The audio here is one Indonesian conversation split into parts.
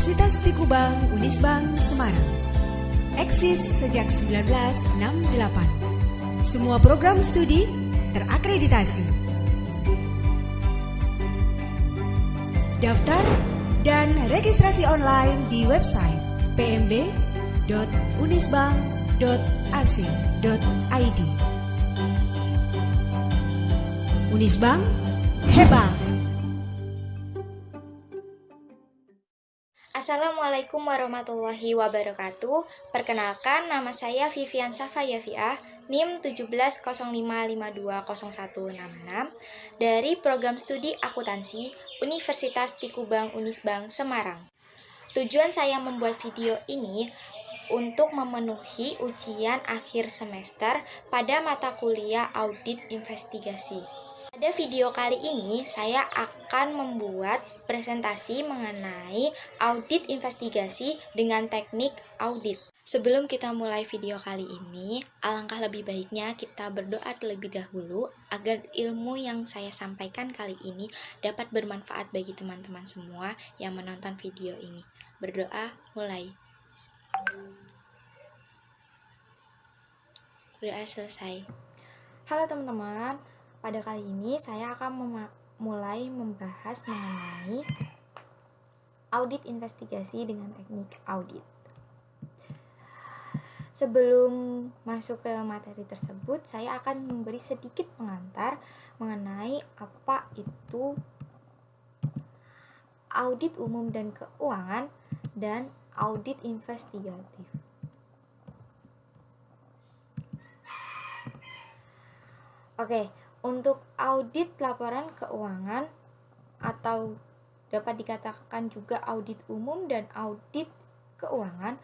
Universitas Tikubang Unisbank Semarang. Eksis sejak 1968. Semua program studi terakreditasi. Daftar dan registrasi online di website pmb.unisbank.ac.id. Unisbank hebat. Assalamualaikum warahmatullahi wabarakatuh. Perkenalkan, nama saya Vivian Safayafiah, NIM 1705520166 dari Program Studi Akuntansi Universitas Tikubang Unisbank Semarang. Tujuan saya membuat video ini untuk memenuhi ujian akhir semester pada mata kuliah Audit Investigasi. Pada video kali ini, saya akan membuat presentasi mengenai audit investigasi dengan teknik audit. Sebelum kita mulai video kali ini, alangkah lebih baiknya kita berdoa terlebih dahulu agar ilmu yang saya sampaikan kali ini dapat bermanfaat bagi teman-teman semua yang menonton video ini. Berdoa, mulai. Berdoa selesai. Halo teman-teman, pada kali ini saya akan mulai membahas mengenai audit investigasi dengan teknik audit. Sebelum masuk ke materi tersebut, saya akan memberi sedikit pengantar mengenai apa itu audit umum dan keuangan dan audit investigatif. Oke, untuk audit laporan keuangan atau dapat dikatakan juga audit umum dan audit keuangan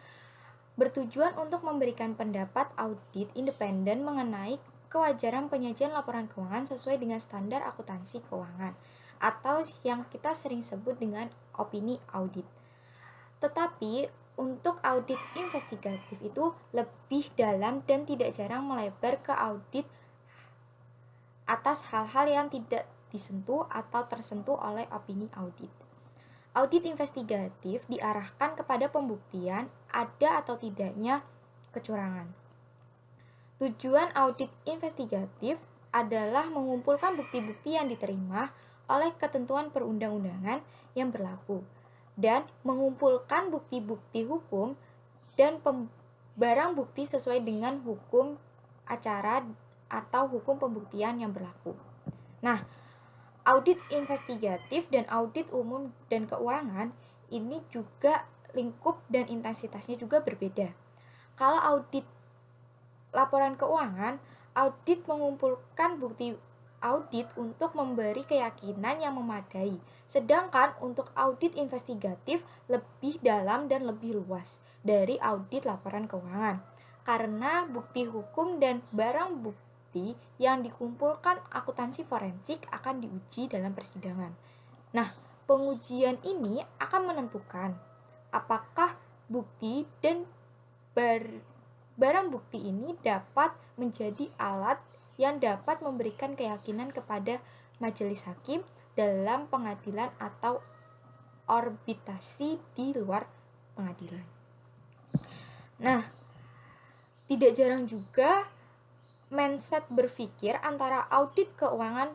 bertujuan untuk memberikan pendapat audit independen mengenai kewajaran penyajian laporan keuangan sesuai dengan standar akuntansi keuangan atau yang kita sering sebut dengan opini audit. Tetapi untuk audit investigatif itu lebih dalam dan tidak jarang melebar ke audit atas hal-hal yang tidak disentuh atau tersentuh oleh opini audit. Audit investigatif diarahkan kepada pembuktian ada atau tidaknya kecurangan. Tujuan audit investigatif adalah mengumpulkan bukti-bukti yang diterima oleh ketentuan perundang-undangan yang berlaku dan mengumpulkan bukti-bukti hukum dan barang bukti sesuai dengan hukum acara atau hukum pembuktian yang berlaku. Nah, audit investigatif dan audit umum dan keuangan ini juga lingkup dan intensitasnya juga berbeda. Kalau audit laporan keuangan, audit mengumpulkan bukti audit untuk memberi keyakinan yang memadai. Sedangkan untuk audit investigatif lebih dalam dan lebih luas dari audit laporan keuangan. Karena bukti hukum dan barang bukti yang dikumpulkan akuntansi forensik akan diuji dalam persidangan. Nah, pengujian ini akan menentukan apakah bukti dan barang bukti ini dapat menjadi alat yang dapat memberikan keyakinan kepada majelis hakim dalam pengadilan atau arbitrasi di luar pengadilan. Nah, tidak jarang juga mindset berpikir antara audit keuangan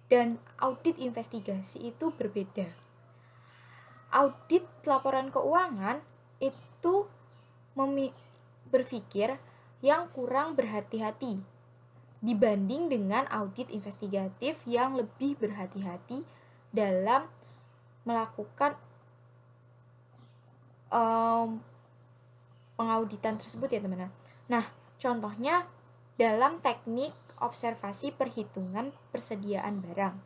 dan audit investigasi itu berbeda. Audit laporan keuangan itu berpikir yang kurang berhati-hati dibanding dengan audit investigatif yang lebih berhati-hati dalam melakukan pengauditan tersebut ya teman-teman. Nah, contohnya dalam teknik observasi perhitungan persediaan barang.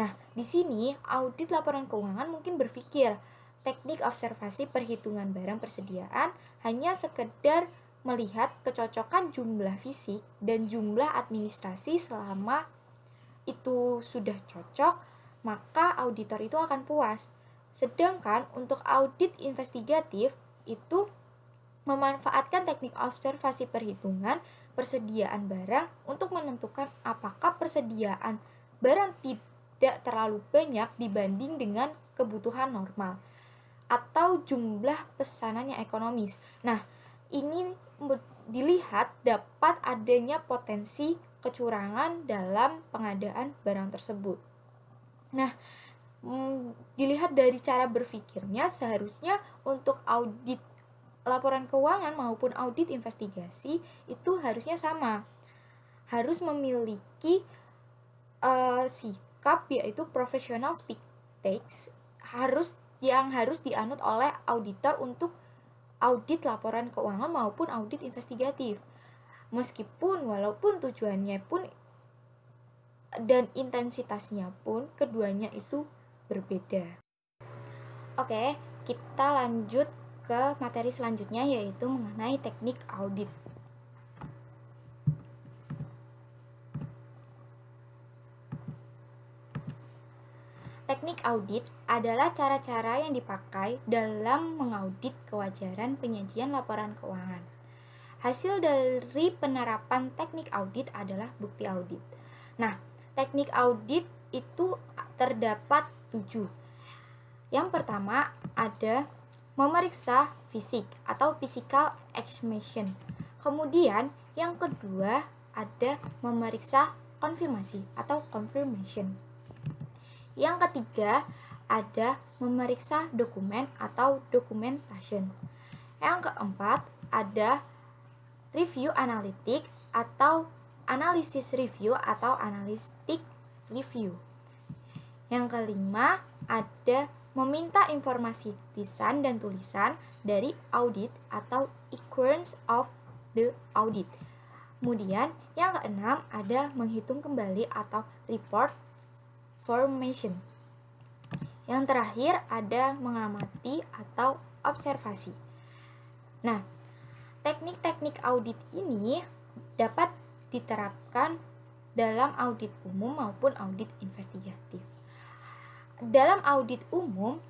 Nah, di sini audit laporan keuangan mungkin berpikir teknik observasi perhitungan barang persediaan hanya sekedar melihat kecocokan jumlah fisik dan jumlah administrasi. Selama itu sudah cocok, maka auditor itu akan puas. Sedangkan untuk audit investigatif itu memanfaatkan teknik observasi perhitungan persediaan barang untuk menentukan apakah persediaan barang tidak terlalu banyak dibanding dengan kebutuhan normal. atau jumlah pesanan yang ekonomis. Nah, ini dilihat dapat adanya potensi kecurangan dalam pengadaan barang tersebut. Nah, dilihat dari cara berpikirnya, seharusnya untuk audit laporan keuangan maupun audit investigasi itu harusnya sama. Harus memiliki sikap yaitu professional speak takes yang harus dianut oleh auditor untuk audit laporan keuangan maupun audit investigatif. Meskipun walaupun tujuannya pun dan intensitasnya pun keduanya itu berbeda. Oke, kita lanjut ke materi selanjutnya yaitu mengenai teknik audit. Teknik audit adalah cara-cara yang dipakai dalam mengaudit kewajaran penyajian laporan keuangan. Hasil dari penerapan teknik audit adalah bukti audit. Nah, teknik audit itu terdapat 7. Yang pertama ada memeriksa fisik atau physical examination. Kemudian yang kedua ada memeriksa konfirmasi atau confirmation. Yang ketiga ada memeriksa dokumen atau documentation. Yang keempat ada review analitik atau analisis review atau analytic review. Yang kelima ada meminta informasi lisan dan tulisan dari audit atau occurrence of the audit. Kemudian yang keenam ada menghitung kembali atau report formation. Yang terakhir ada mengamati atau observasi. Nah, teknik-teknik audit ini dapat diterapkan dalam audit umum maupun audit investigatif. Dalam audit umum,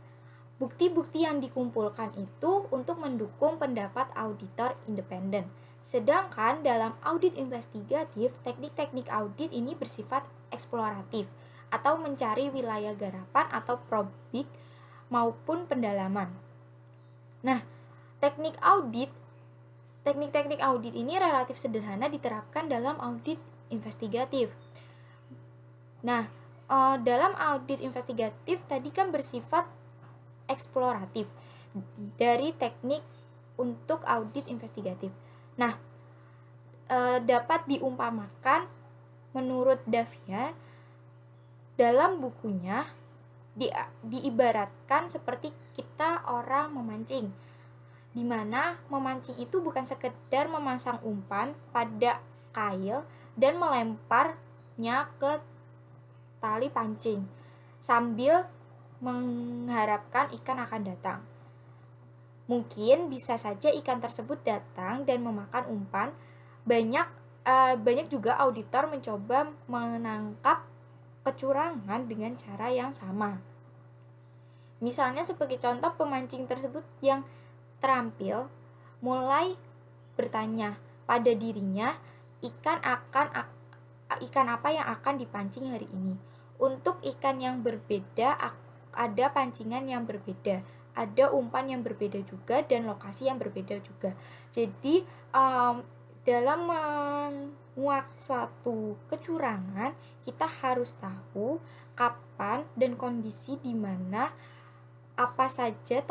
bukti-bukti yang dikumpulkan itu untuk mendukung pendapat auditor independen. Sedangkan dalam audit investigatif, teknik-teknik audit ini bersifat eksploratif atau mencari wilayah garapan atau probik maupun pendalaman. Nah, teknik teknik audit ini relatif sederhana diterapkan dalam audit investigatif. Nah, dalam audit investigatif tadi kan bersifat eksploratif dari teknik untuk audit investigatif. Nah, dapat diumpamakan menurut Davian dalam bukunya diibaratkan seperti kita orang memancing, di mana memancing itu bukan sekedar memasang umpan pada kail dan melemparnya ke tali pancing sambil mengharapkan ikan akan datang. Mungkin bisa saja ikan tersebut datang dan memakan umpan. Banyak juga auditor mencoba menangkap kecurangan dengan cara yang sama. Misalnya sebagai contoh, pemancing tersebut yang terampil mulai bertanya pada dirinya, ikan apa yang akan dipancing hari ini. Untuk ikan yang berbeda ada pancingan yang berbeda, ada umpan yang berbeda juga dan lokasi yang berbeda juga. Jadi dalam menguak suatu kecurangan, kita harus tahu kapan dan kondisi di mana apa saja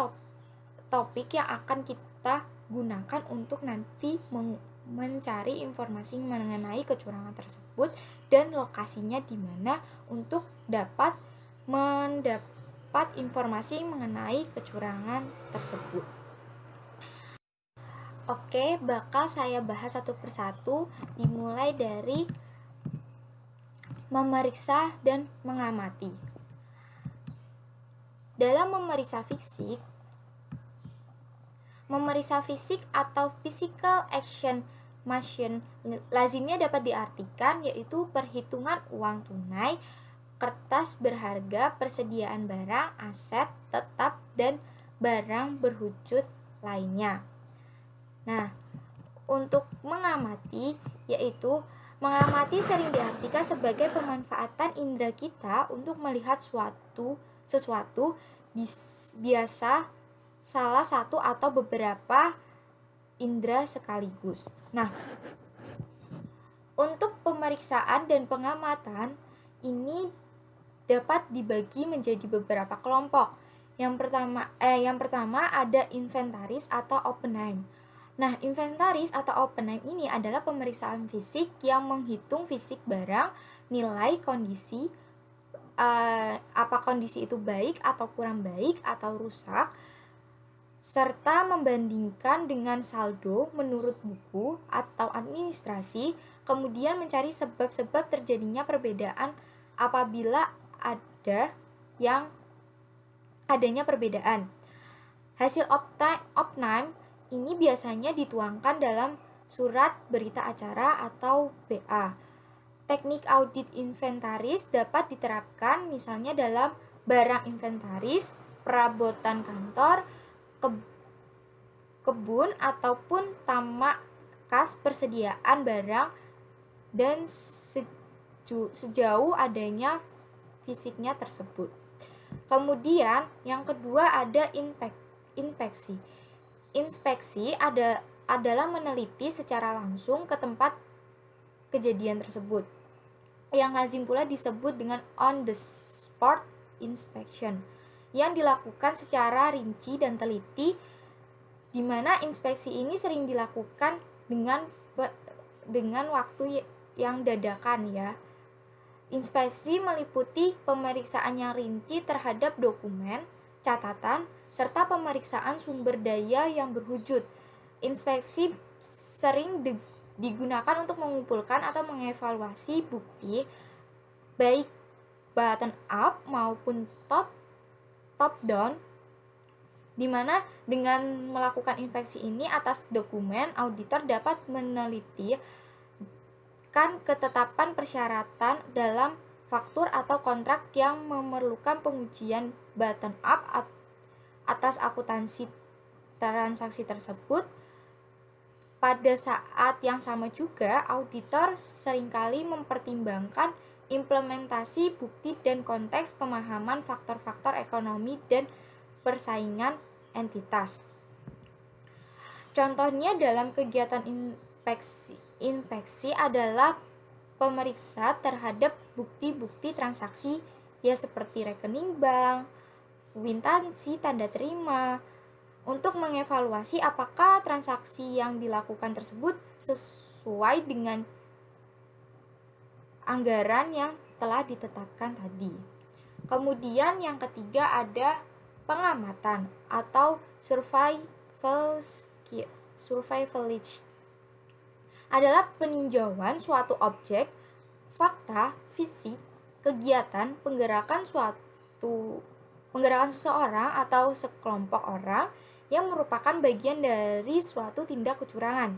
topik yang akan kita gunakan untuk nanti mencari informasi mengenai kecurangan tersebut dan lokasinya di mana untuk dapat mendapat informasi mengenai kecurangan tersebut. Oke, bakal saya bahas satu persatu, dimulai dari memeriksa dan mengamati. Dalam memeriksa fisik atau physical action machine lazimnya dapat diartikan yaitu perhitungan uang tunai, kertas berharga, persediaan barang, aset tetap, dan barang berwujud lainnya. Nah, untuk mengamati, yaitu mengamati sering diartikan sebagai pemanfaatan indera kita untuk melihat sesuatu biasa salah satu atau beberapa indera sekaligus. Nah, untuk pemeriksaan dan pengamatan ini dapat dibagi menjadi beberapa kelompok. Yang pertama ada inventaris atau open-name. Nah, inventaris atau open-name ini adalah pemeriksaan fisik yang menghitung fisik barang, nilai kondisi, apa kondisi itu baik atau kurang baik atau rusak, serta membandingkan dengan saldo menurut buku atau administrasi, kemudian mencari sebab-sebab terjadinya perbedaan apabila adanya perbedaan. Hasil opt-name ini biasanya dituangkan dalam surat berita acara atau BA. Teknik audit inventaris dapat diterapkan misalnya dalam barang inventaris, perabotan kantor, kebun ataupun tamak kas persediaan barang dan sejauh adanya fisiknya tersebut. Kemudian yang kedua ada inspeksi. Inspeksi adalah meneliti secara langsung ke tempat kejadian tersebut, yang lazim pula disebut dengan on the spot inspection, yang dilakukan secara rinci dan teliti, di mana inspeksi ini sering dilakukan dengan waktu yang dadakan ya. Inspeksi meliputi pemeriksaan yang rinci terhadap dokumen, catatan, serta pemeriksaan sumber daya yang berwujud. Inspeksi sering digunakan untuk mengumpulkan atau mengevaluasi bukti baik bottom up maupun top down, di mana dengan melakukan inspeksi ini atas dokumen, auditor dapat meneliti ketetapan persyaratan dalam faktur atau kontrak yang memerlukan pengujian bottom up atas akuntansi transaksi tersebut. Pada saat yang sama juga, auditor seringkali mempertimbangkan implementasi bukti dan konteks pemahaman faktor-faktor ekonomi dan persaingan entitas. Contohnya dalam kegiatan inspeksi adalah pemeriksa terhadap bukti-bukti transaksi ya seperti rekening bank, kwitansi, tanda terima, untuk mengevaluasi apakah transaksi yang dilakukan tersebut sesuai dengan anggaran yang telah ditetapkan tadi. Kemudian yang ketiga ada pengamatan atau surveillance, adalah peninjauan suatu objek, fakta, fisik, kegiatan, penggerakan seseorang atau sekelompok orang yang merupakan bagian dari suatu tindak kecurangan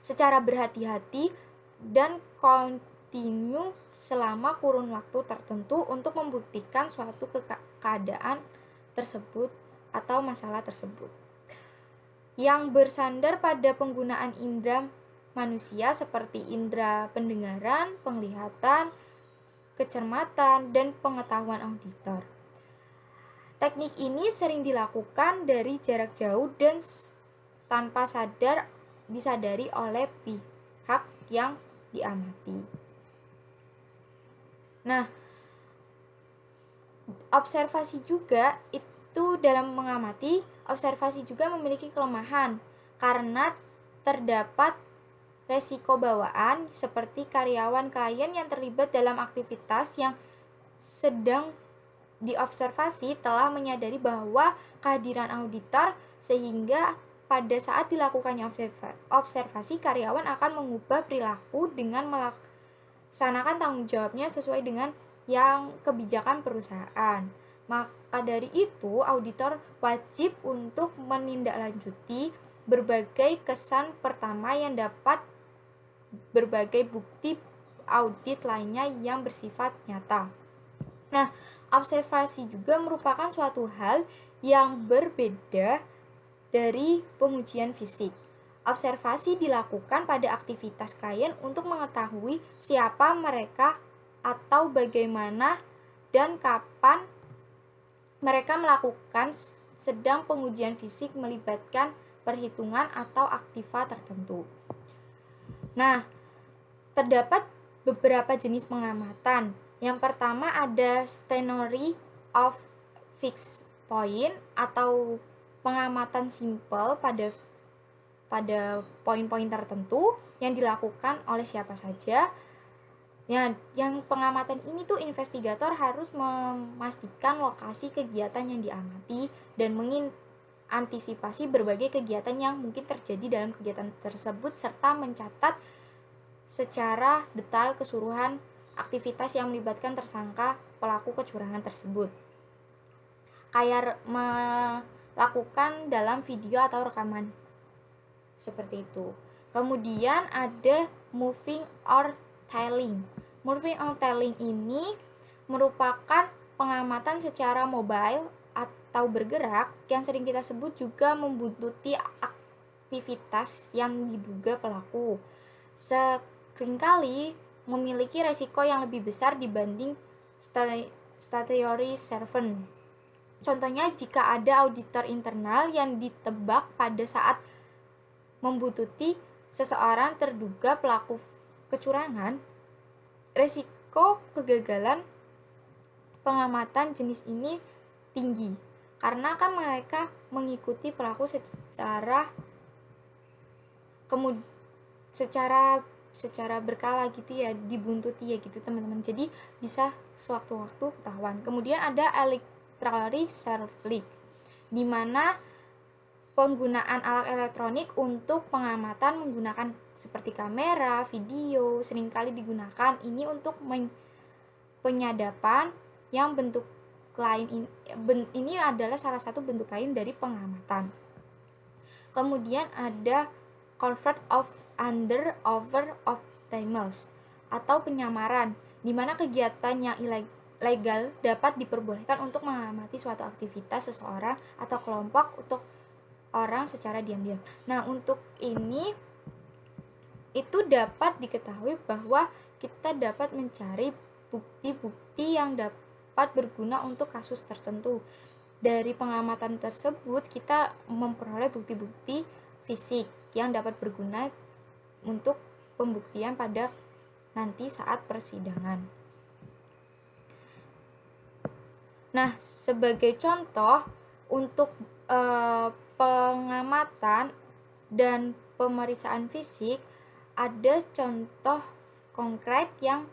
secara berhati-hati dan kontinu selama kurun waktu tertentu untuk membuktikan suatu keadaan tersebut atau masalah tersebut, yang bersandar pada penggunaan indera manusia seperti indera pendengaran, penglihatan, kecermatan, dan pengetahuan auditor. Teknik ini sering dilakukan dari jarak jauh dan tanpa disadari oleh pihak yang diamati. Nah, observasi juga itu dalam mengamati, observasi juga memiliki kelemahan karena terdapat resiko bawaan seperti karyawan klien yang terlibat dalam aktivitas yang sedang diobservasi telah menyadari bahwa kehadiran auditor, sehingga pada saat dilakukannya observasi, karyawan akan mengubah perilaku dengan melaksanakan tanggung jawabnya sesuai dengan yang kebijakan perusahaan. Maka dari itu, auditor wajib untuk menindaklanjuti berbagai kesan pertama yang dapat berbagai bukti audit lainnya yang bersifat nyata. Nah, observasi juga merupakan suatu hal yang berbeda dari pengujian fisik. Observasi dilakukan pada aktivitas klien untuk mengetahui siapa mereka atau bagaimana dan kapan mereka melakukan sedang pengujian fisik melibatkan perhitungan atau aktiva tertentu. Nah, terdapat beberapa jenis pengamatan. Yang pertama ada Stenory of Fixed Point atau pengamatan simpel pada poin-poin tertentu yang dilakukan oleh siapa saja. Yang pengamatan ini tuh investigator harus memastikan lokasi kegiatan yang diamati dan mengantisipasi berbagai kegiatan yang mungkin terjadi dalam kegiatan tersebut serta mencatat secara detail keseluruhan aktivitas yang melibatkan tersangka pelaku kecurangan tersebut. Kayak melakukan dalam video atau rekaman seperti itu. Kemudian ada moving or tailing. Moving or tailing ini merupakan pengamatan secara mobile atau bergerak yang sering kita sebut juga membuntuti aktivitas yang diduga pelaku. Seringkali memiliki resiko yang lebih besar dibanding statutory servant. Contohnya jika ada auditor internal yang ditebak pada saat membuntuti seseorang terduga pelaku kecurangan, resiko kegagalan pengamatan jenis ini tinggi karena kan mereka mengikuti pelaku secara berkala gitu ya, dibuntuti ya gitu teman-teman. Jadi bisa sewaktu-waktu ketahuan. Kemudian ada electronic surveillance di mana penggunaan alat elektronik untuk pengamatan menggunakan seperti kamera, video seringkali digunakan ini untuk penyadapan yang bentuk lain ini adalah salah satu bentuk lain dari pengamatan. Kemudian ada convert of under over optimals atau penyamaran di mana kegiatan yang ilegal dapat diperbolehkan untuk mengamati suatu aktivitas seseorang atau kelompok untuk orang secara diam-diam. Nah, untuk ini itu dapat diketahui bahwa kita dapat mencari bukti-bukti yang dapat berguna untuk kasus tertentu. Dari pengamatan tersebut kita memperoleh bukti-bukti fisik yang dapat berguna untuk pembuktian pada nanti saat persidangan. Nah, sebagai contoh untuk pengamatan dan pemeriksaan fisik ada contoh konkret yang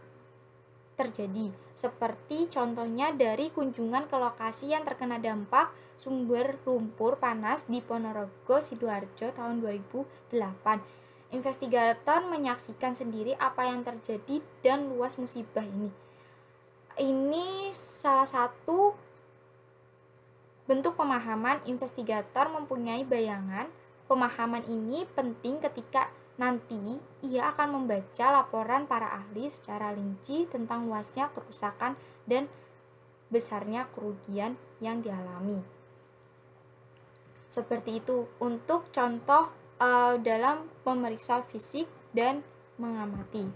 terjadi seperti contohnya dari kunjungan ke lokasi yang terkena dampak sumber lumpur panas di Ponorogo, Sidoarjo tahun 2008. Investigator menyaksikan sendiri apa yang terjadi dan luas musibah ini. Ini salah satu bentuk pemahaman investigator mempunyai bayangan. Pemahaman ini penting ketika nanti ia akan membaca laporan para ahli secara rinci tentang luasnya kerusakan dan besarnya kerugian yang dialami. Seperti itu untuk contoh dalam memeriksa fisik dan mengamati.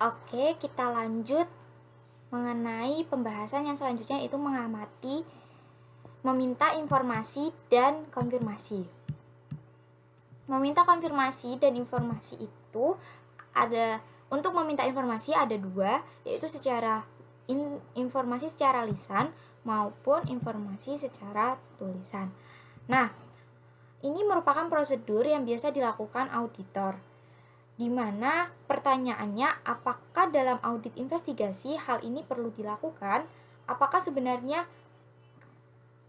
Oke, kita lanjut mengenai pembahasan yang selanjutnya itu mengamati, meminta informasi dan konfirmasi. Meminta konfirmasi dan informasi itu ada, untuk meminta informasi ada dua, yaitu informasi secara lisan maupun informasi secara tulisan. Nah, ini merupakan prosedur yang biasa dilakukan auditor, di mana pertanyaannya apakah dalam audit investigasi hal ini perlu dilakukan? Apakah sebenarnya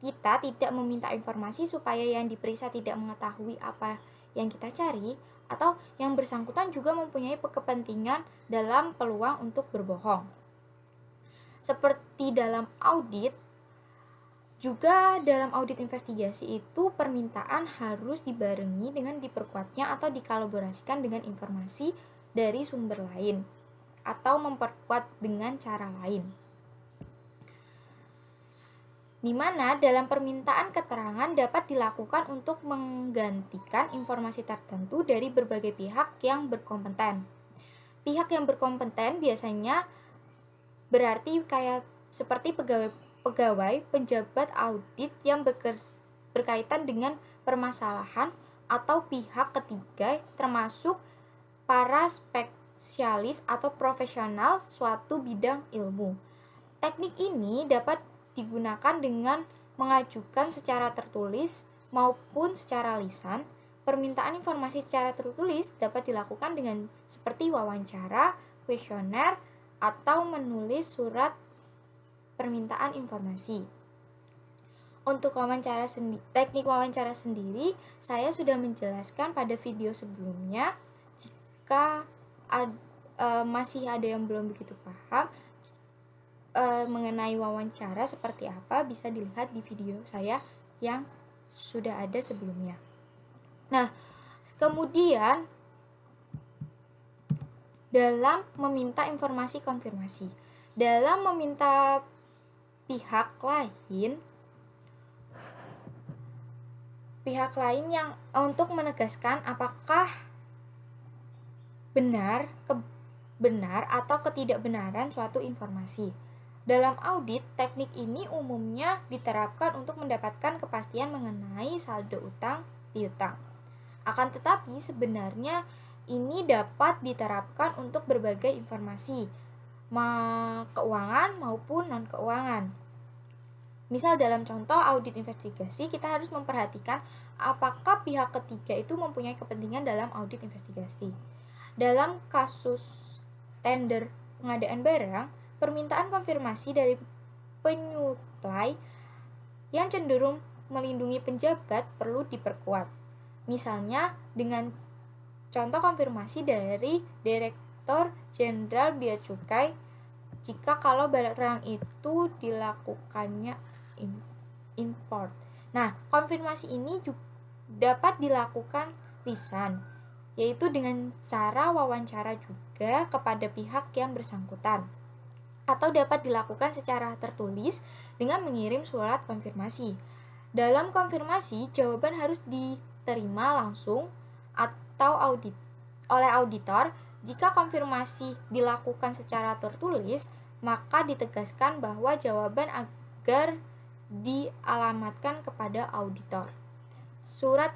kita tidak meminta informasi supaya yang diperiksa tidak mengetahui apa yang kita cari, atau yang bersangkutan juga mempunyai kepentingan dalam peluang untuk berbohong. Seperti dalam audit, juga dalam audit investigasi itu permintaan harus dibarengi dengan diperkuatnya atau dikolaborasikan dengan informasi dari sumber lain atau memperkuat dengan cara lain. Di mana dalam permintaan keterangan dapat dilakukan untuk menggantikan informasi tertentu dari berbagai pihak yang berkompeten. Pihak yang berkompeten biasanya berarti kayak seperti pegawai pegawai, pejabat audit yang berkaitan dengan permasalahan atau pihak ketiga termasuk para spesialis atau profesional suatu bidang ilmu. Teknik ini dapat digunakan dengan mengajukan secara tertulis maupun secara lisan. Permintaan informasi secara tertulis dapat dilakukan dengan seperti wawancara, kuesioner, atau menulis surat permintaan informasi. Untuk teknik wawancara sendiri, saya sudah menjelaskan pada video sebelumnya. Jika masih ada yang belum begitu paham mengenai wawancara seperti apa, bisa dilihat di video saya yang sudah ada sebelumnya. Nah, kemudian dalam meminta informasi konfirmasi, dalam meminta pihak lain yang untuk menegaskan apakah benar atau ketidakbenaran suatu informasi. Dalam audit, teknik ini umumnya diterapkan untuk mendapatkan kepastian mengenai saldo utang piutang. Akan tetapi sebenarnya ini dapat diterapkan untuk berbagai informasi, keuangan maupun non-keuangan. Misal dalam contoh audit investigasi, kita harus memperhatikan apakah pihak ketiga itu mempunyai kepentingan dalam audit investigasi. Dalam kasus tender pengadaan barang, permintaan konfirmasi dari penyuplai yang cenderung melindungi penjabat perlu diperkuat. Misalnya dengan contoh konfirmasi dari Direktur Jenderal Bea Cukai jika kalau barang itu dilakukannya import. Nah, konfirmasi ini juga dapat dilakukan lisan, yaitu dengan cara wawancara juga kepada pihak yang bersangkutan, atau dapat dilakukan secara tertulis dengan mengirim surat konfirmasi. Dalam konfirmasi, jawaban harus diterima langsung atau oleh auditor. Jika konfirmasi dilakukan secara tertulis, maka ditegaskan bahwa jawaban agar dialamatkan kepada auditor. Surat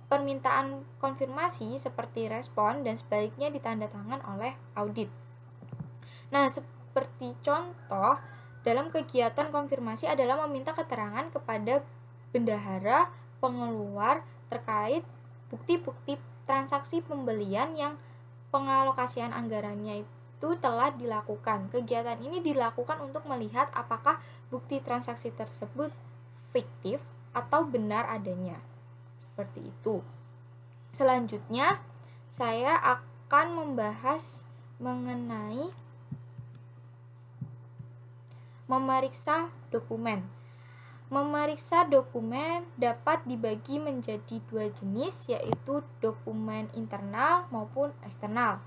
permintaan konfirmasi seperti respon dan sebaliknya ditandatangan oleh audit. Nah, seperti contoh dalam kegiatan konfirmasi adalah meminta keterangan kepada bendahara pengeluar terkait bukti-bukti transaksi pembelian yang pengalokasian anggarannya itu telah dilakukan. Kegiatan ini dilakukan untuk melihat apakah bukti transaksi tersebut fiktif atau benar adanya. Seperti itu. Selanjutnya, saya akan membahas mengenai memeriksa dokumen. Memeriksa dokumen dapat dibagi menjadi dua jenis, yaitu dokumen internal maupun eksternal.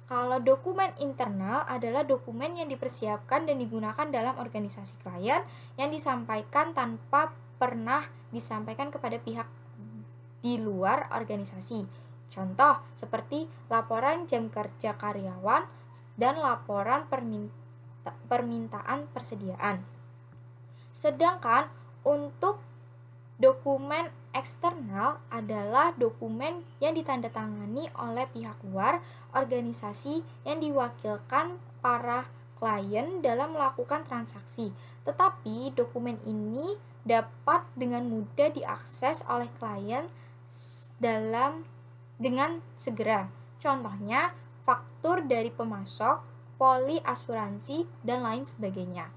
Kalau dokumen internal adalah dokumen yang dipersiapkan dan digunakan dalam organisasi klien yang disampaikan tanpa pernah disampaikan kepada pihak di luar organisasi. Contoh seperti laporan jam kerja karyawan dan laporan permintaan persediaan. Sedangkan untuk dokumen eksternal adalah dokumen yang ditandatangani oleh pihak luar organisasi yang diwakilkan para klien dalam melakukan transaksi. Tetapi dokumen ini dapat dengan mudah diakses oleh klien dengan segera. Contohnya faktur dari pemasok, poli asuransi, dan lain sebagainya.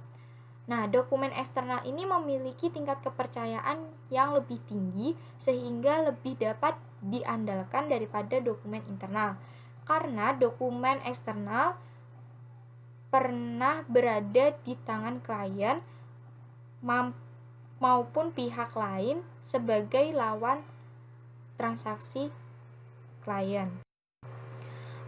Nah, dokumen eksternal ini memiliki tingkat kepercayaan yang lebih tinggi sehingga lebih dapat diandalkan daripada dokumen internal. Karena dokumen eksternal pernah berada di tangan klien maupun pihak lain sebagai lawan transaksi klien.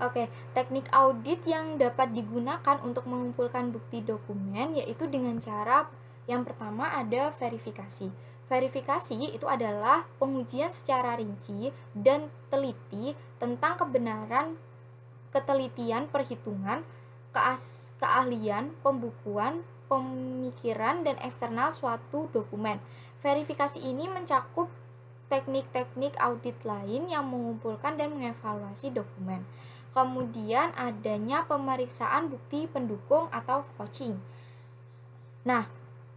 Oke, teknik audit yang dapat digunakan untuk mengumpulkan bukti dokumen yaitu dengan cara yang pertama ada verifikasi. Verifikasi itu adalah pengujian secara rinci dan teliti tentang kebenaran ketelitian perhitungan, keahlian pembukuan, pemikiran dan eksternal suatu dokumen. Verifikasi ini mencakup teknik-teknik audit lain yang mengumpulkan dan mengevaluasi dokumen. Kemudian adanya pemeriksaan bukti pendukung atau vouching. Nah,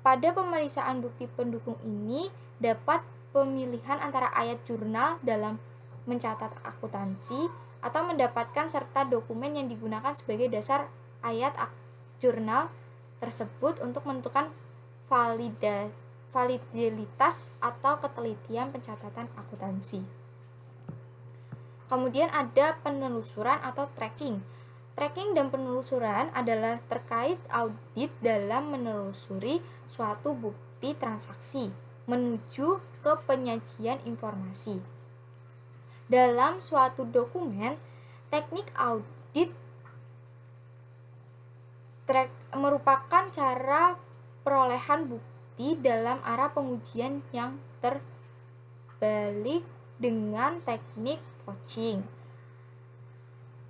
pada pemeriksaan bukti pendukung ini dapat pemilihan antara ayat jurnal dalam mencatat akuntansi atau mendapatkan serta dokumen yang digunakan sebagai dasar ayat jurnal tersebut untuk menentukan validitas atau ketelitian pencatatan akuntansi. Kemudian ada penelusuran atau tracking. Tracking dan penelusuran adalah terkait audit dalam menelusuri suatu bukti transaksi menuju ke penyajian informasi. Dalam suatu dokumen, teknik audit merupakan cara perolehan bukti dalam arah pengujian yang terbalik dengan teknik vouching.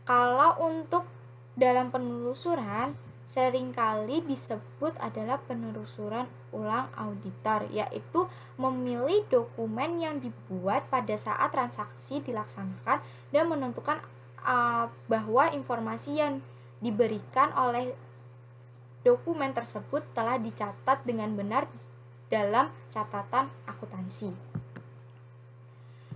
Kalau untuk dalam penelusuran seringkali disebut adalah penelusuran ulang auditor, yaitu memilih dokumen yang dibuat pada saat transaksi dilaksanakan dan menentukan bahwa informasi yang diberikan oleh dokumen tersebut telah dicatat dengan benar dalam catatan akuntansi.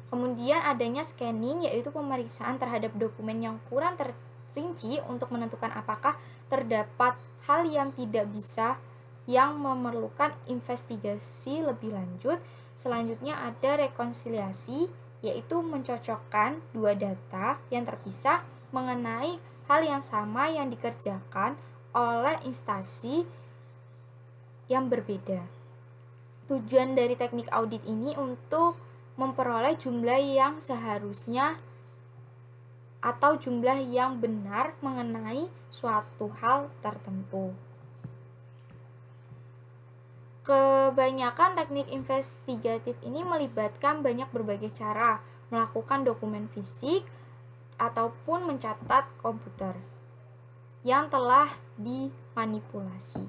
Kemudian adanya scanning, yaitu pemeriksaan terhadap dokumen yang kurang terperinci untuk menentukan apakah terdapat hal yang tidak bisa yang memerlukan investigasi lebih lanjut. Selanjutnya ada rekonsiliasi, yaitu mencocokkan dua data yang terpisah mengenai hal yang sama yang dikerjakan oleh instansi yang berbeda. Tujuan dari teknik audit ini untuk memperoleh jumlah yang seharusnya atau jumlah yang benar mengenai suatu hal tertentu. Kebanyakan teknik investigatif ini melibatkan berbagai cara melakukan dokumen fisik ataupun mencatat komputer yang telah dimanipulasi.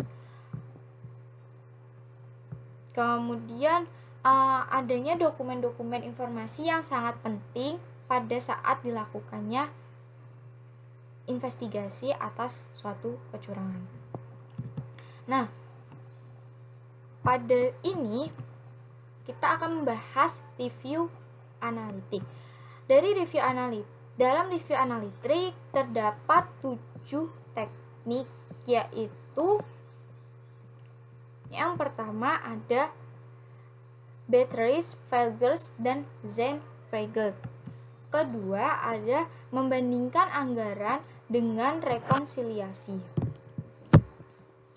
Kemudian adanya dokumen-dokumen informasi yang sangat penting pada saat dilakukannya investigasi atas suatu kecurangan. Nah, pada ini kita akan membahas review analitik. Dalam review analitik terdapat 7 teknik, yaitu yang pertama ada Bettreis-Feiglers dan Zein-Feiglers. Kedua ada membandingkan anggaran dengan rekonsiliasi.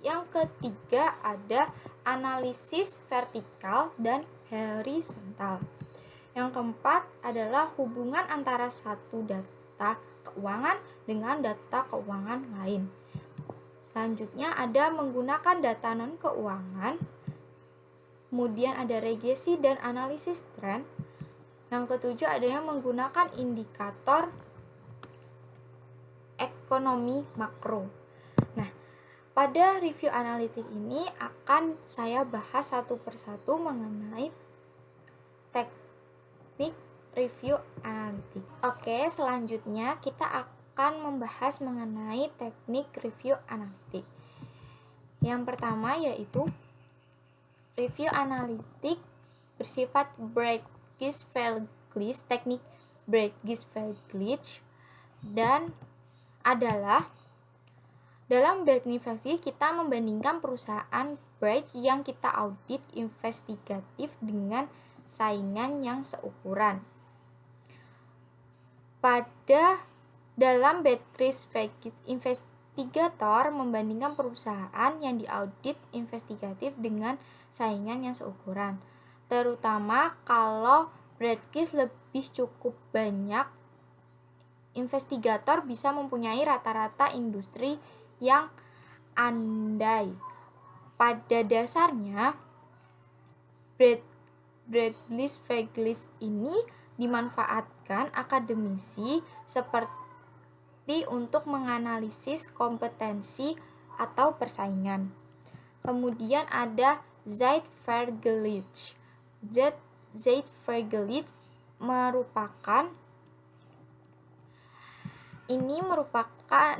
Yang ketiga ada analisis vertikal dan horizontal. Yang keempat adalah hubungan antara satu data keuangan dengan data keuangan lain. Selanjutnya ada menggunakan data non-keuangan. Kemudian ada regresi dan analisis tren. Yang ketujuh adanya menggunakan indikator ekonomi makro. Nah, pada review analitik ini akan saya bahas satu persatu mengenai teknik review analitik. Oke, selanjutnya kita akan membahas mengenai teknik review analitik. Yang pertama yaitu review analitik bersifat Bretschke-Feiglers, teknik Bretschke-Feiglers, dan adalah dalam Bretschke-Feiglers kita membandingkan perusahaan Bretsch yang kita audit investigatif dengan saingan yang seukuran. Dalam Bretschke-Feiglers, investigator membandingkan perusahaan yang diaudit investigatif dengan saingan yang seukuran, terutama kalau Bretschke lebih cukup banyak. Investigator bisa mempunyai rata-rata industri yang andai. Pada dasarnya, Bretschke-Feiglers ini dimanfaatkan akademisi seperti untuk menganalisis kompetensi atau persaingan. Kemudian ada Zeitvergleich. Zeitvergleich merupakan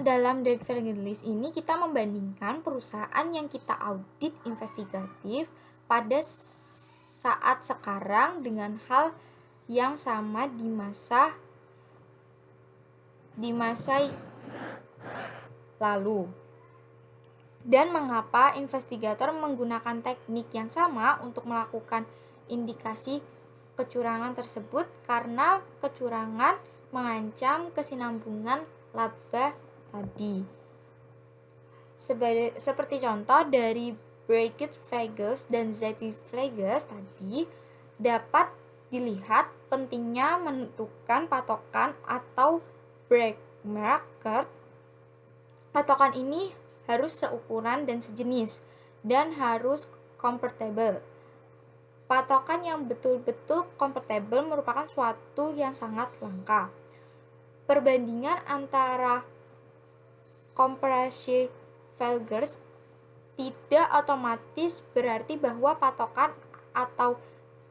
dalam Zeitvergleich ini kita membandingkan perusahaan yang kita audit investigatif pada saat sekarang dengan hal yang sama di masa lalu. Dan mengapa investigator menggunakan teknik yang sama untuk melakukan indikasi kecurangan tersebut? Karena kecurangan mengancam kesinambungan laba tadi. Seperti contoh dari Brackett-Fagles dan Zeitvergleich tadi, dapat dilihat pentingnya menentukan patokan atau break market. Patokan ini harus seukuran dan sejenis dan harus compatible. Patokan yang betul-betul compatible merupakan suatu yang sangat langka. Perbandingan antara comparison figures tidak otomatis berarti bahwa patokan atau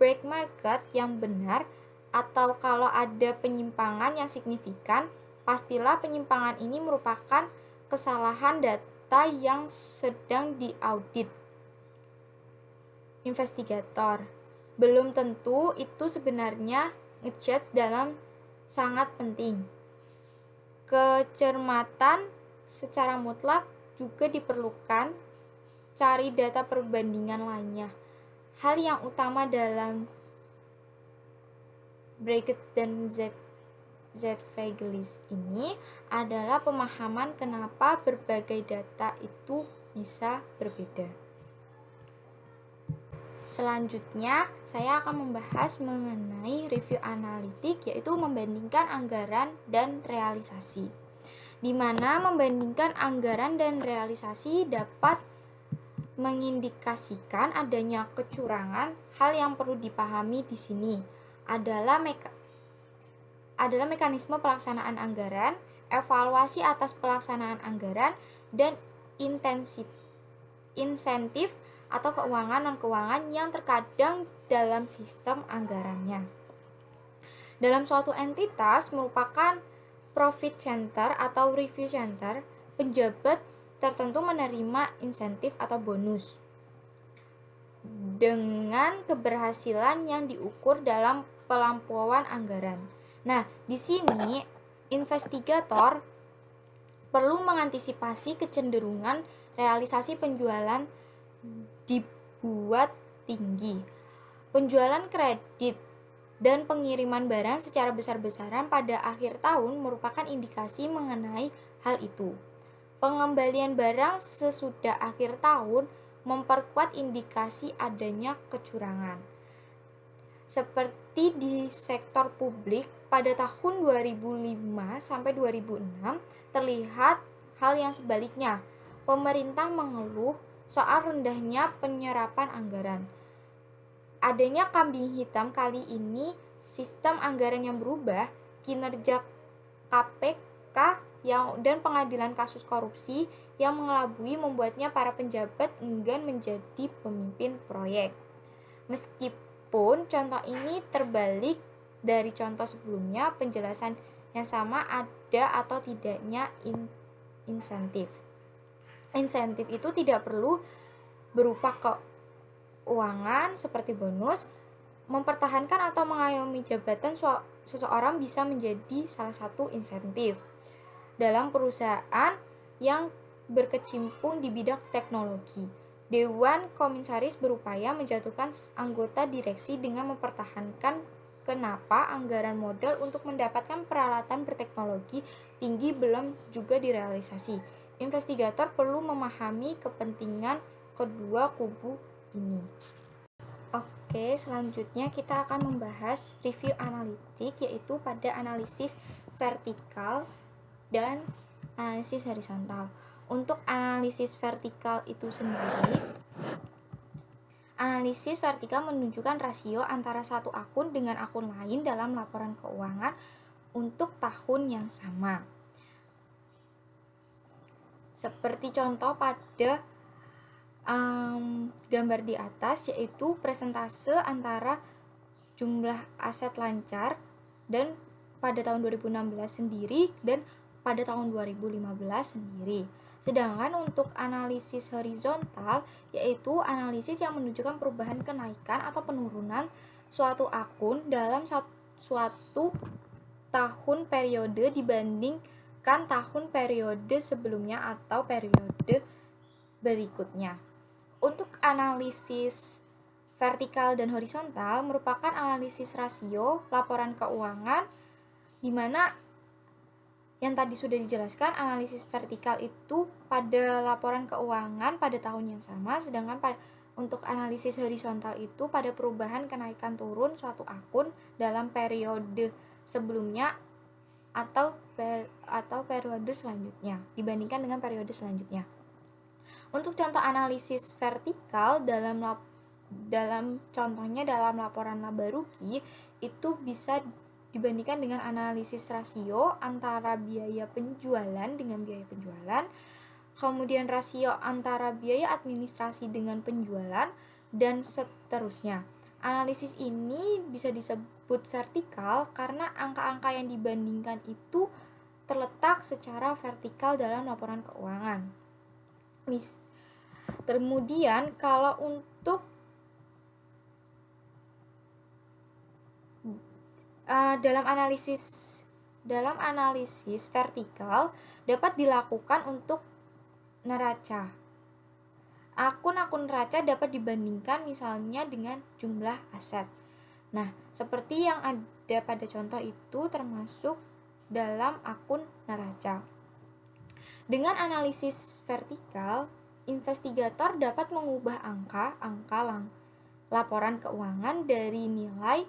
break market yang benar, atau kalau ada penyimpangan yang signifikan, pastilah penyimpangan ini merupakan kesalahan data yang sedang diaudit investigator. Belum tentu itu sebenarnya ngecek dalam sangat penting. Kecermatan secara mutlak juga diperlukan. Cari data perbandingan lainnya. Hal yang utama dalam Brackett dan Zeitvergleich ini adalah pemahaman kenapa berbagai data itu bisa berbeda. Selanjutnya, saya akan membahas mengenai review analitik, yaitu membandingkan anggaran dan realisasi. Di mana membandingkan anggaran dan realisasi dapat mengindikasikan adanya kecurangan. Hal yang perlu dipahami di sini adalah mekanisme pelaksanaan anggaran, evaluasi atas pelaksanaan anggaran, dan insentif atau keuangan non-keuangan yang terkadang dalam sistem anggarannya. Dalam suatu entitas merupakan profit center atau review center, penjabat tertentu menerima insentif atau bonus dengan keberhasilan yang diukur dalam pelampauan anggaran. Nah, di sini investigator perlu mengantisipasi kecenderungan realisasi penjualan dibuat tinggi. Penjualan kredit dan pengiriman barang secara besar-besaran pada akhir tahun merupakan indikasi mengenai hal itu. Pengembalian barang sesudah akhir tahun memperkuat indikasi adanya kecurangan. Seperti di sektor publik pada tahun 2005 sampai 2006 terlihat hal yang sebaliknya. Pemerintah mengeluh soal rendahnya penyerapan anggaran. Adanya kambing hitam kali ini, sistem anggaran yang berubah, kinerja KPK dan pengadilan kasus korupsi yang mengelabui membuatnya para penjabat enggan menjadi pemimpin proyek. Meskipun contoh ini terbalik dari contoh sebelumnya, penjelasan yang sama ada atau tidaknya insentif. Insentif itu tidak perlu berupa keuangan seperti bonus. Mempertahankan atau mengayomi jabatan seseorang bisa menjadi salah satu insentif. Dalam perusahaan yang berkecimpung di bidang teknologi, Dewan Komisaris berupaya menjatuhkan anggota direksi dengan mempertahankan kenapa anggaran modal untuk mendapatkan peralatan berteknologi tinggi belum juga direalisasi. Investigator perlu memahami kepentingan kedua kubu ini. Oke, selanjutnya kita akan membahas review analitik, yaitu pada analisis vertikal dan analisis horizontal. Untuk analisis vertikal itu sendiri, analisis vertikal menunjukkan rasio antara satu akun dengan akun lain dalam laporan keuangan untuk tahun yang sama. Seperti contoh pada gambar di atas, yaitu persentase antara jumlah aset lancar dan pada tahun 2016 sendiri dan pada tahun 2015 sendiri. Sedangkan untuk analisis horizontal, yaitu analisis yang menunjukkan perubahan kenaikan atau penurunan suatu akun dalam suatu tahun periode dibandingkan tahun periode sebelumnya atau periode berikutnya. Untuk analisis vertikal dan horizontal merupakan analisis rasio laporan keuangan, di mana yang tadi sudah dijelaskan, analisis vertikal itu pada laporan keuangan pada tahun yang sama, sedangkan untuk analisis horizontal itu pada perubahan kenaikan turun suatu akun dalam periode sebelumnya atau periode selanjutnya dibandingkan dengan periode selanjutnya. Untuk contoh analisis vertikal contohnya dalam laporan laba rugi itu bisa dibandingkan dengan analisis rasio antara biaya penjualan dengan biaya penjualan, kemudian rasio antara biaya administrasi dengan penjualan, dan seterusnya. Analisis ini bisa disebut vertikal karena angka-angka yang dibandingkan itu terletak secara vertikal dalam laporan keuangan. Kemudian kalau untuk dalam analisis vertikal dapat dilakukan untuk neraca. Akun-akun neraca dapat dibandingkan misalnya dengan jumlah aset. Nah, seperti yang ada pada contoh itu termasuk dalam akun neraca. Dengan analisis vertikal, investigator dapat mengubah angka laporan keuangan dari nilai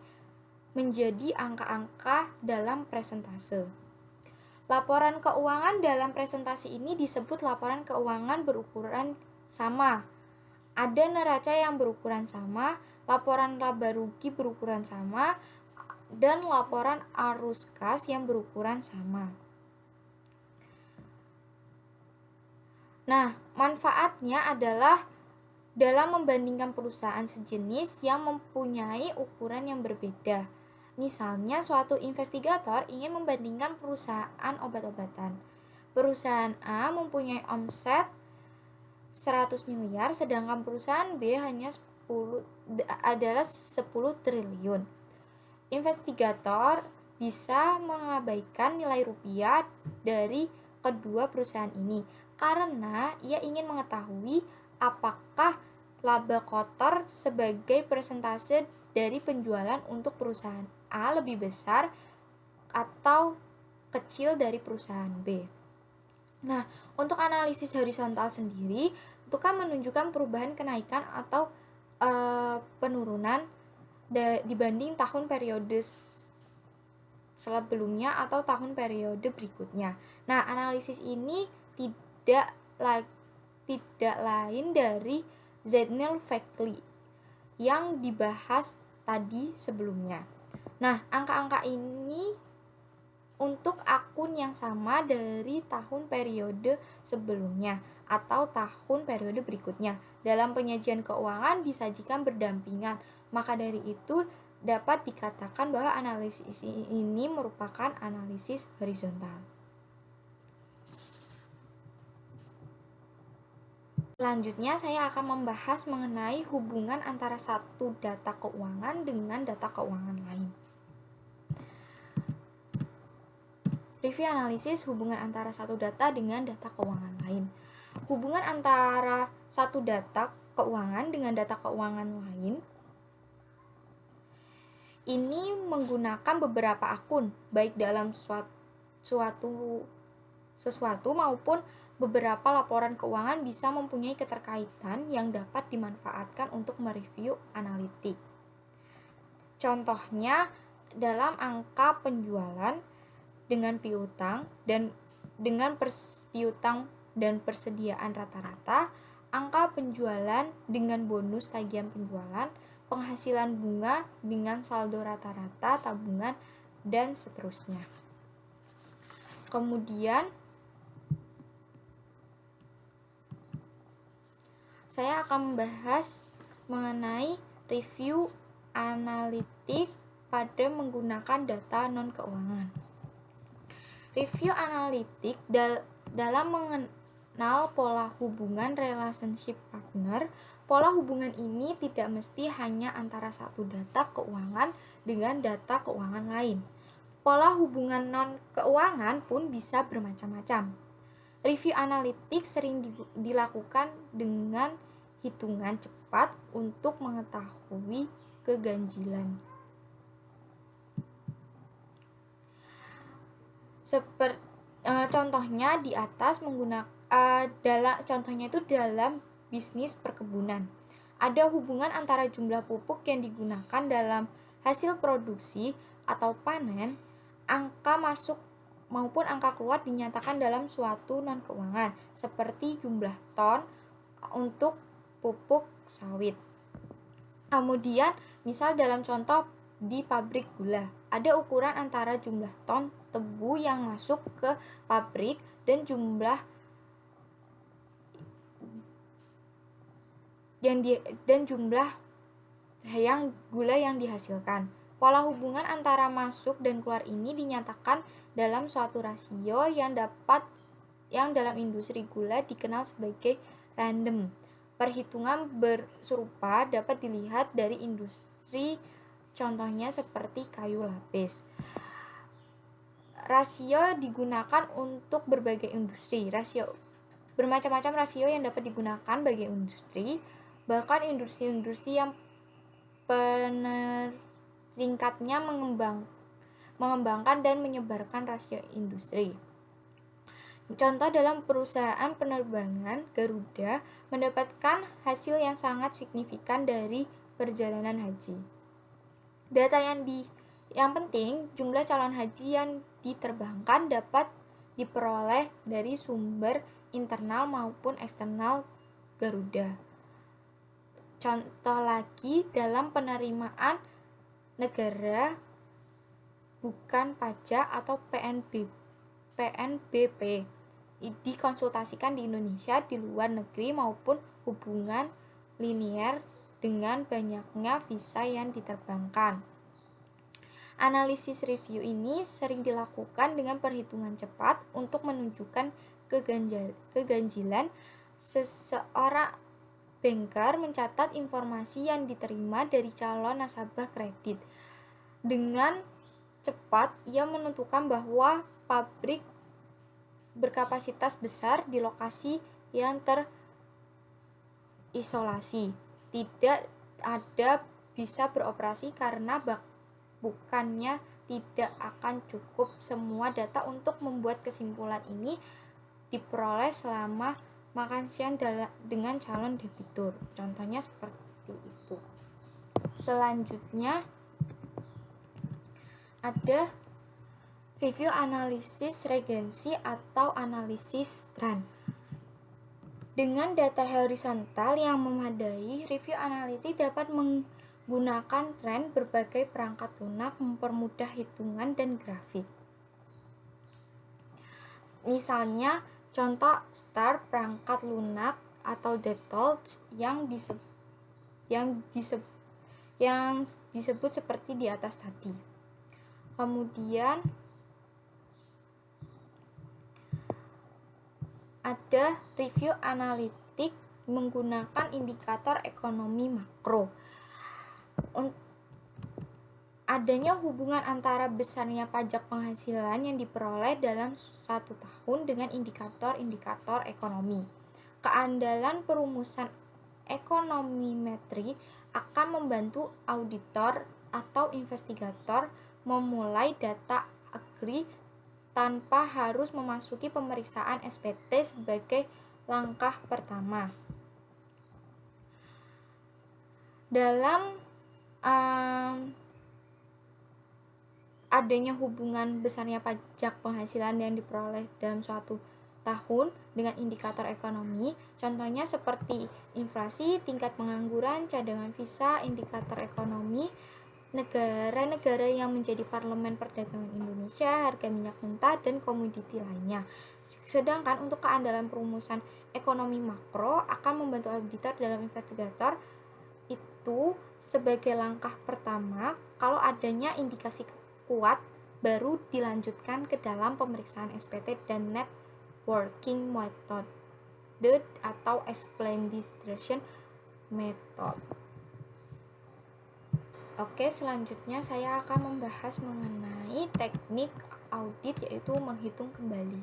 menjadi angka-angka dalam presentase. Laporan keuangan dalam presentasi ini disebut laporan keuangan berukuran sama. Ada neraca yang berukuran sama, laporan laba rugi berukuran sama, dan laporan arus kas yang berukuran sama. Nah, manfaatnya adalah dalam membandingkan perusahaan sejenis yang mempunyai ukuran yang berbeda. Misalnya, suatu investigator ingin membandingkan perusahaan obat-obatan. Perusahaan A mempunyai omset 100 miliar, sedangkan perusahaan B hanya 10 triliun. Investigator bisa mengabaikan nilai rupiah dari kedua perusahaan ini karena ia ingin mengetahui apakah laba kotor sebagai persentase dari penjualan untuk perusahaan A lebih besar atau kecil dari perusahaan B. Nah, untuk analisis horizontal sendiri itu kan menunjukkan perubahan kenaikan atau penurunan dibanding tahun periode sebelumnya atau tahun periode berikutnya. Nah, analisis ini tidak lain dari Zednel-Fakeley yang dibahas tadi sebelumnya. Nah, angka-angka ini untuk akun yang sama dari tahun periode sebelumnya atau tahun periode berikutnya. Dalam penyajian keuangan disajikan berdampingan. Maka dari itu dapat dikatakan bahwa analisis ini merupakan analisis horizontal. Selanjutnya saya akan membahas mengenai hubungan antara satu data keuangan dengan data keuangan lain. Review analisis hubungan antara satu data dengan data keuangan lain. Hubungan antara satu data keuangan dengan data keuangan lain ini menggunakan beberapa akun, baik dalam sesuatu maupun beberapa laporan keuangan bisa mempunyai keterkaitan yang dapat dimanfaatkan untuk mereview analitik. Contohnya dalam angka penjualan dengan piutang dan dengan piutang dan persediaan rata-rata, angka penjualan dengan bonus tagihan penjualan, penghasilan bunga dengan saldo rata-rata tabungan, dan seterusnya. Kemudian saya akan membahas mengenai review analitik pada menggunakan data non-keuangan. Review analitik dalam mengenal pola hubungan relationship partner. Pola hubungan ini tidak mesti hanya antara satu data keuangan dengan data keuangan lain. Pola hubungan non-keuangan pun bisa bermacam-macam. Review analitik sering dilakukan dengan hitungan cepat untuk mengetahui keganjilan. Contohnya di atas contohnya itu dalam bisnis perkebunan. Ada hubungan antara jumlah pupuk yang digunakan dalam hasil produksi atau panen, angka masuk maupun angka keluar dinyatakan dalam suatu non-keuangan, seperti jumlah ton untuk pupuk sawit. Kemudian, misal dalam contoh di pabrik gula, ada ukuran antara jumlah ton tebu yang masuk ke pabrik dan jumlah gula yang dihasilkan. Pola hubungan antara masuk dan keluar ini dinyatakan dalam suatu rasio yang dalam industri gula dikenal sebagai random. Perhitungan serupa dapat dilihat dari industri, contohnya seperti kayu lapis. Rasio digunakan untuk berbagai industri. Bermacam-macam rasio yang dapat digunakan bagi industri, bahkan industri-industri yang peringkatnya mengembangkan dan menyebarkan rasio industri. Contoh dalam perusahaan penerbangan, Garuda mendapatkan hasil yang sangat signifikan dari perjalanan haji. Data yang penting, jumlah calon haji yang diterbangkan dapat diperoleh dari sumber internal maupun eksternal Garuda. Contoh lagi dalam penerimaan negara bukan pajak atau PNBP dikonsultasikan di Indonesia, di luar negeri, maupun hubungan linier dengan banyaknya visa yang diterbangkan. Analisis review ini sering dilakukan dengan perhitungan cepat untuk menunjukkan keganjilan. Seseorang banker mencatat informasi yang diterima dari calon nasabah kredit. Dengan cepat, ia menentukan bahwa pabrik berkapasitas besar di lokasi yang terisolasi tidak ada bisa beroperasi karena bukannya tidak akan cukup semua data untuk membuat kesimpulan ini diperoleh selama makan siang dengan calon debitur. Contohnya seperti itu. Selanjutnya ada review analisis regensi atau analisis tren. Dengan data horizontal yang memadai, review analitik dapat menggunakan tren berbagai perangkat lunak, mempermudah hitungan dan grafik. Misalnya, contoh star perangkat lunak atau depth yang disebut seperti di atas tadi. Kemudian ada review analitik menggunakan indikator ekonomi makro. Adanya hubungan antara besarnya pajak penghasilan yang diperoleh dalam satu tahun dengan indikator-indikator ekonomi. Keandalan perumusan ekonomimetri akan membantu auditor atau investigator memulai data agri tanpa harus memasuki pemeriksaan SPT sebagai langkah pertama. Dalam adanya hubungan besarnya pajak penghasilan yang diperoleh dalam suatu tahun dengan indikator ekonomi, contohnya seperti inflasi, tingkat pengangguran, cadangan visa, indikator ekonomi negara-negara yang menjadi parlemen perdagangan Indonesia, harga minyak mentah, dan komoditi lainnya. Sedangkan untuk keandalan perumusan ekonomi makro akan membantu auditor dalam investigator itu sebagai langkah pertama. Kalau adanya indikasi kuat, baru dilanjutkan ke dalam pemeriksaan SPT dan net working method atau explanation method. Oke, selanjutnya saya akan membahas mengenai teknik audit, yaitu menghitung kembali.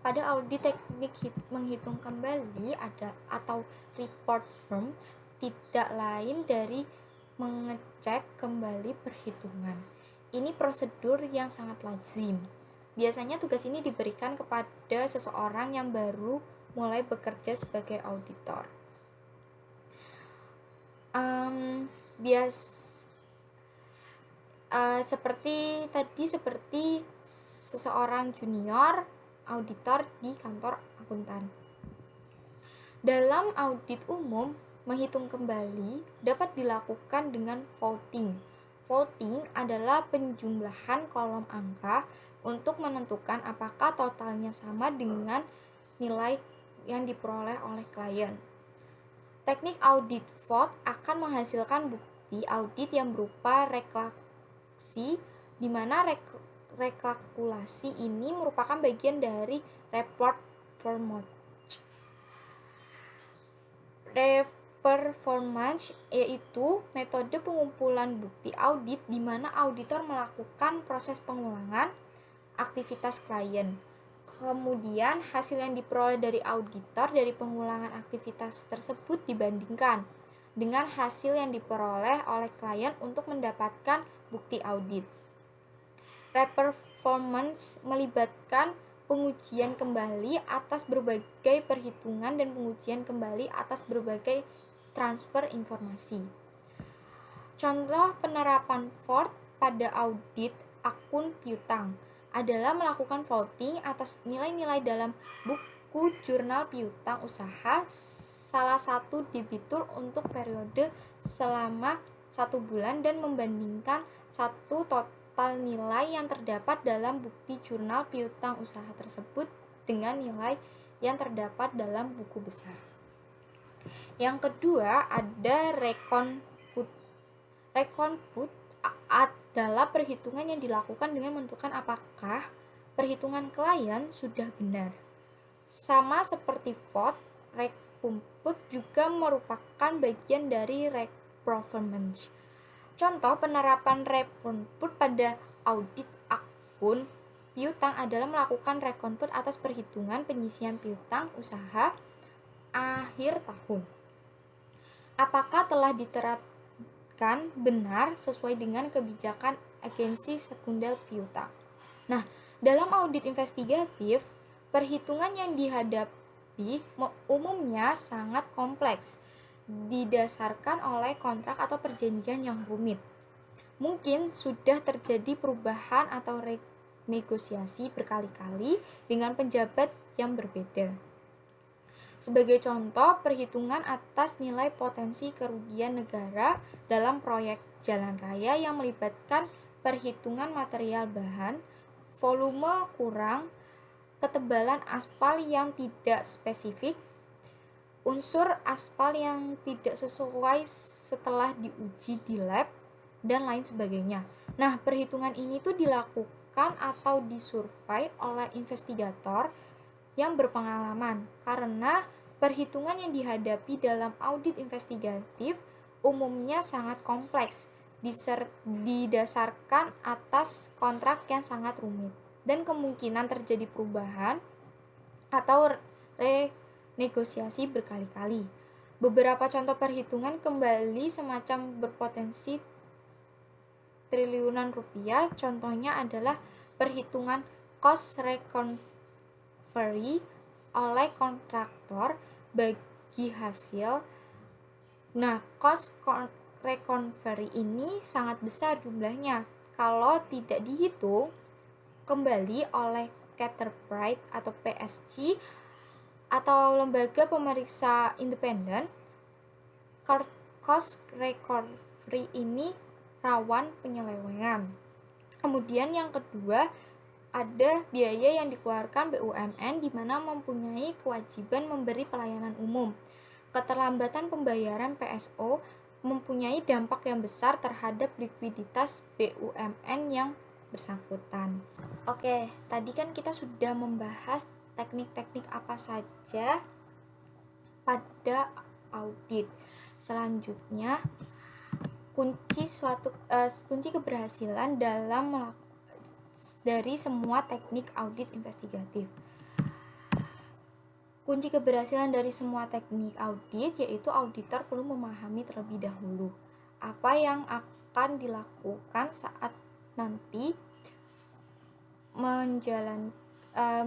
Pada audit, teknik menghitung kembali atau report firm tidak lain dari mengecek kembali perhitungan. Ini prosedur yang sangat lazim. Biasanya tugas ini diberikan kepada seseorang yang baru mulai bekerja sebagai auditor. Seperti seseorang junior auditor di kantor akuntan. Dalam audit umum, menghitung kembali dapat dilakukan dengan voting. Voting adalah penjumlahan kolom angka untuk menentukan apakah totalnya sama dengan nilai yang diperoleh oleh klien. Teknik audit vote akan menghasilkan bukti audit yang berupa rekalkulasi, di mana rekalkulasi ini merupakan bagian dari report performance, yaitu metode pengumpulan bukti audit di mana auditor melakukan proses pengulangan aktivitas klien. Kemudian hasil yang diperoleh dari auditor dari pengulangan aktivitas tersebut dibandingkan dengan hasil yang diperoleh oleh klien untuk mendapatkan bukti audit. Reperformance melibatkan pengujian kembali atas berbagai perhitungan dan pengujian kembali atas berbagai transfer informasi. Contoh penerapan VORT pada audit akun piutang adalah melakukan voting atas nilai-nilai dalam buku jurnal piutang usaha salah satu debitur untuk periode selama 1 bulan dan membandingkan satu total nilai yang terdapat dalam bukti jurnal piutang usaha tersebut dengan nilai yang terdapat dalam buku besar. Yang kedua ada rekonput. Rekonput adalah perhitungan yang dilakukan dengan menentukan apakah perhitungan klien sudah benar. Sama seperti vote, rekonput juga merupakan bagian dari reperformance. Contoh penerapan rekonput pada audit akun piutang adalah melakukan rekonput atas perhitungan penyisian piutang usaha akhir tahun. Apakah telah diterapkan benar sesuai dengan kebijakan agensi sekunder piutang. Nah, dalam audit investigatif, perhitungan yang dihadapi umumnya sangat kompleks, didasarkan oleh kontrak atau perjanjian yang rumit. Mungkin sudah terjadi perubahan atau renegosiasi berkali-kali dengan pejabat yang berbeda. Sebagai contoh, perhitungan atas nilai potensi kerugian negara dalam proyek jalan raya yang melibatkan perhitungan material bahan, volume kurang, ketebalan aspal yang tidak spesifik, unsur aspal yang tidak sesuai setelah diuji di lab, dan lain sebagainya. Nah, perhitungan ini tuh dilakukan atau disurvei oleh investigator yang berpengalaman, karena perhitungan yang dihadapi dalam audit investigatif umumnya sangat kompleks, didasarkan atas kontrak yang sangat rumit, dan kemungkinan terjadi perubahan atau renegosiasi berkali-kali. Beberapa contoh perhitungan kembali semacam berpotensi triliunan rupiah, contohnya adalah perhitungan cost recovery oleh kontraktor bagi hasil. Nah, cost recovery ini sangat besar jumlahnya kalau tidak dihitung kembali oleh Caterpillar atau PSG atau lembaga pemeriksa independen. Cost recovery ini rawan penyelewengan. Kemudian yang kedua, ada biaya yang dikeluarkan BUMN di mana mempunyai kewajiban memberi pelayanan umum. Keterlambatan pembayaran PSO mempunyai dampak yang besar terhadap likuiditas BUMN yang bersangkutan. Oke, tadi kan kita sudah membahas teknik-teknik apa saja pada audit. Selanjutnya, kunci keberhasilan dari semua teknik audit investigatif. Kunci keberhasilan dari semua teknik audit yaitu auditor perlu memahami terlebih dahulu apa yang akan dilakukan saat nanti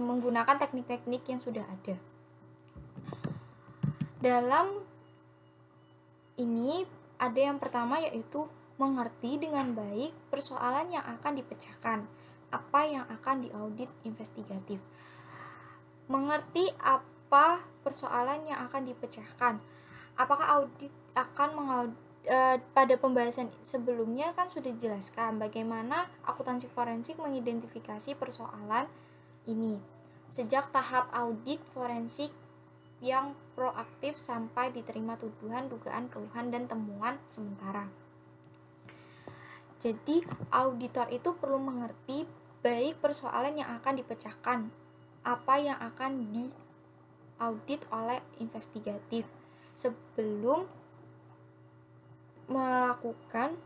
menggunakan teknik-teknik yang sudah ada. Dalam ini ada yang pertama yaitu mengerti dengan baik persoalan yang akan dipecahkan, apa yang akan diaudit investigatif. Mengerti apa persoalan yang akan dipecahkan. Apakah audit akan pada pembahasan sebelumnya kan sudah dijelaskan bagaimana akuntansi forensik mengidentifikasi persoalan ini. Sejak tahap audit forensik yang proaktif sampai diterima tuduhan, dugaan, keluhan, dan temuan sementara. Jadi, auditor itu perlu mengerti baik persoalan yang akan dipecahkan, apa yang akan diaudit oleh investigatif sebelum melakukan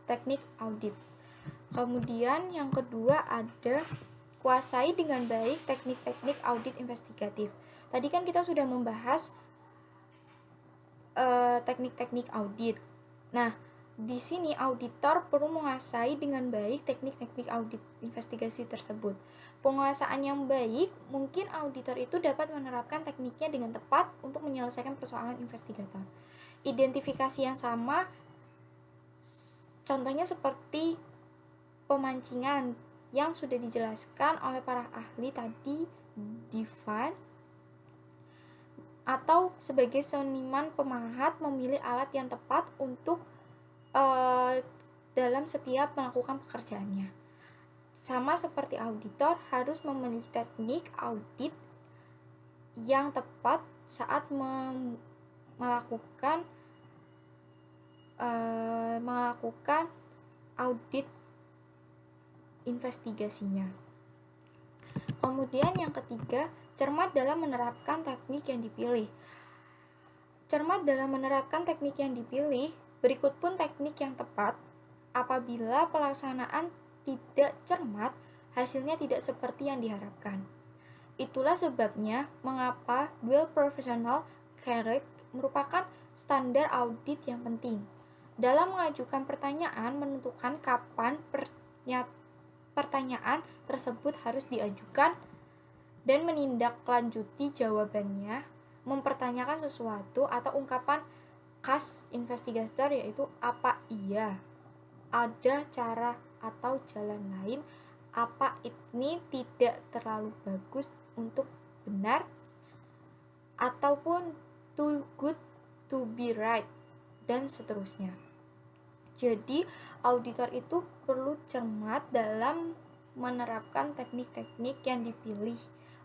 teknik audit. Kemudian yang kedua ada kuasai dengan baik teknik-teknik audit investigatif. Tadi kan kita sudah membahas teknik-teknik audit. Nah, di sini auditor perlu menguasai dengan baik teknik-teknik audit investigasi tersebut. Penguasaan yang baik, mungkin auditor itu dapat menerapkan tekniknya dengan tepat untuk menyelesaikan persoalan investigator. Identifikasi yang sama, contohnya seperti pemancingan yang sudah dijelaskan oleh para ahli tadi, Divan, atau sebagai seniman pemahat memilih alat yang tepat untuk dalam setiap melakukan pekerjaannya. Sama seperti auditor harus memilih teknik audit yang tepat saat melakukan audit investigasinya. Kemudian yang ketiga, cermat dalam menerapkan teknik yang dipilih. Cermat dalam menerapkan teknik yang dipilih, berikut pun teknik yang tepat. Apabila pelaksanaan tidak cermat, hasilnya tidak seperti yang diharapkan. Itulah sebabnya mengapa dual professional character merupakan standar audit yang penting. Dalam mengajukan pertanyaan, menentukan kapan pertanyaan tersebut harus diajukan dan menindaklanjuti jawabannya, mempertanyakan sesuatu atau ungkapan khas investigator yaitu apa iya, ada cara atau jalan lain, apa ini tidak terlalu bagus untuk benar, ataupun too good to be right, dan seterusnya. Jadi, auditor itu perlu cermat dalam menerapkan teknik-teknik yang dipilih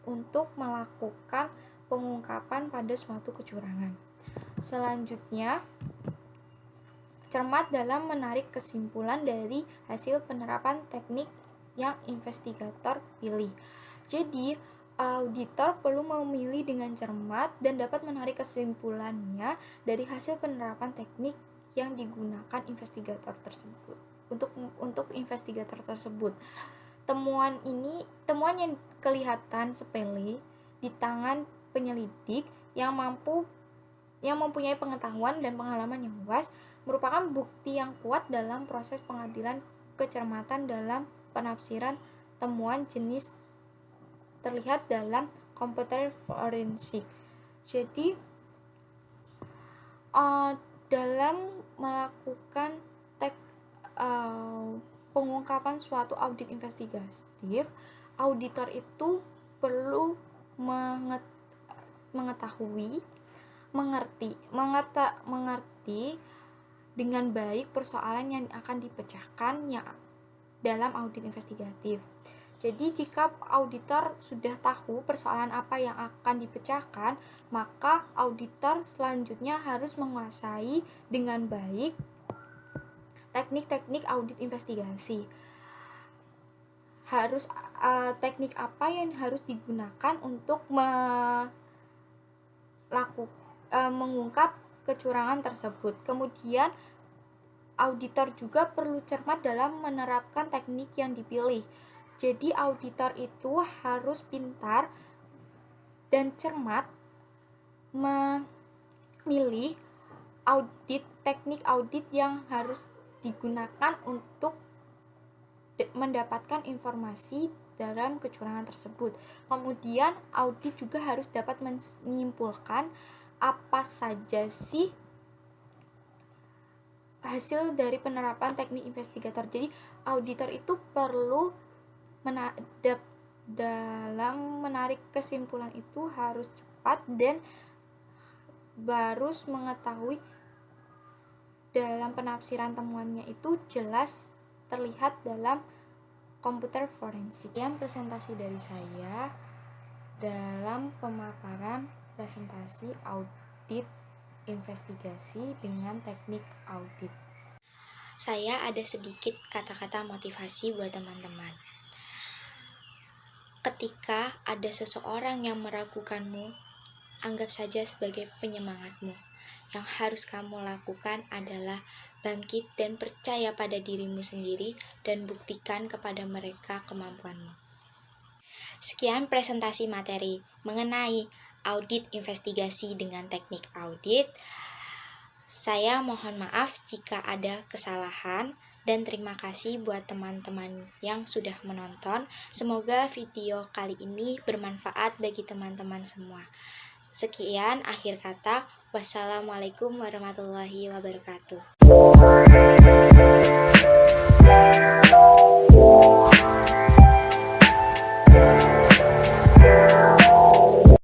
untuk melakukan pengungkapan pada suatu kecurangan. Selanjutnya, cermat dalam menarik kesimpulan dari hasil penerapan teknik yang investigator pilih. Jadi, auditor perlu memilih dengan cermat dan dapat menarik kesimpulannya dari hasil penerapan teknik yang digunakan investigator tersebut untuk investigator tersebut. Temuan yang kelihatan sepele di tangan penyelidik yang mempunyai pengetahuan dan pengalaman yang luas merupakan bukti yang kuat dalam proses pengadilan kecermatan dalam penafsiran temuan jenis terlihat dalam komputer forensik. Jadi dalam melakukan pengungkapan suatu audit investigatif, auditor itu perlu mengerti dengan baik persoalan yang akan dipecahkan dalam audit investigatif. Jadi jika auditor sudah tahu persoalan apa yang akan dipecahkan, maka auditor selanjutnya harus menguasai dengan baik teknik-teknik audit investigasi. Teknik apa yang harus digunakan untuk mengungkap kecurangan tersebut. Kemudian auditor juga perlu cermat dalam menerapkan teknik yang dipilih. Jadi auditor itu harus pintar dan cermat memilih teknik audit yang harus digunakan untuk mendapatkan informasi dalam kecurangan tersebut. Kemudian audit juga harus dapat menyimpulkan apa saja sih hasil dari penerapan teknik investigator. Jadi auditor itu perlu dalam menarik kesimpulan itu harus cepat dan harus mengetahui dalam penafsiran temuannya itu jelas terlihat dalam komputer forensik. Yang presentasi dari saya dalam pemaparan presentasi audit investigasi dengan teknik audit. Saya ada sedikit kata-kata motivasi buat teman-teman. Ketika ada seseorang yang meragukanmu, anggap saja sebagai penyemangatmu. Yang harus kamu lakukan adalah bangkit dan percaya pada dirimu sendiri dan buktikan kepada mereka kemampuanmu. Sekian presentasi materi mengenai audit investigasi dengan teknik audit. Saya mohon maaf jika ada kesalahan. Dan terima kasih buat teman-teman yang sudah menonton. Semoga video kali ini bermanfaat bagi teman-teman semua. Sekian akhir kata. Wassalamualaikum warahmatullahi wabarakatuh.